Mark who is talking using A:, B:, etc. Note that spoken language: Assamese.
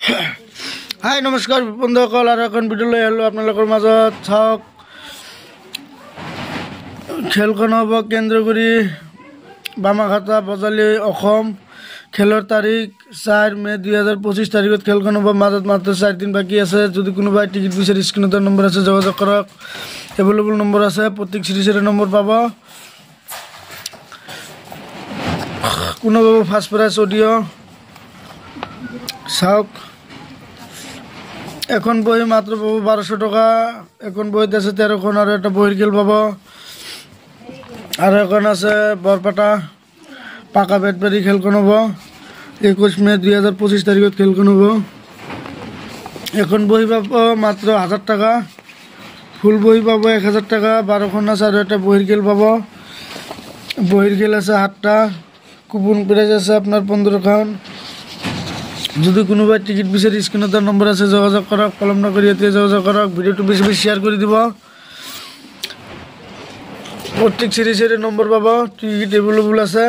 A: হাই নমস্কাৰ বন্ধুসকল, আৰু এখন ভিডিঅ' লৈ আহিলোঁ আপোনালোকৰ মাজত। চাওক, খেলখন হ'ব কেন্দ্ৰগুৰি বামাখাতা বজালী অসম। খেলৰ তাৰিখ 4 মে 2025 তাৰিখত খেলখন হ'ব। মাজত মাত্ৰ 4 দিন বাকী আছে। যদি কোনোবাই টিকেট বিচাৰি স্ক্ৰীণত নম্বৰ আছে যোগাযোগ কৰক। এভেইলেবল নম্বৰ আছে, প্ৰত্যেক চিৰিজৰে নম্বৰ পাব। কোনো পাব ফাৰ্ষ্ট প্ৰাইজ অডিঅ'। চাওক, এখন বহি মাত্ৰ পাব 1200 টকা। এখন বহিত আছে 13খন, আৰু এটা বহিৰ খেল পাব। আৰু এখন আছে বৰপেটা পাকা বেটবাৰী। খেলখন হ'ব 21 মে 2025 তাৰিখত খেলখন হ'ব। এখন বহি পাব মাত্ৰ 1000 টকা, ফুল বহি পাব 1000 টকা। 12খন আছে, আৰু এটা বহিৰ খেল পাব। বহিৰ খেল আছে 7টা। কুপন প্ৰাইজ আছে আপোনাৰ 15খন। যদি কোনোবাই টিকেট বিচাৰি স্ক্ৰীণত নম্বৰ আছে যোগাযোগ কৰক। কলম নকৰি এতিয়া যোগাযোগ কৰক। ভিডিঅ'টো বেছি বেছি শ্বেয়াৰ কৰি দিব। প্ৰত্যেক চিৰিজৰে নম্বৰ পাব। টিকেট এভেইলেবল আছে।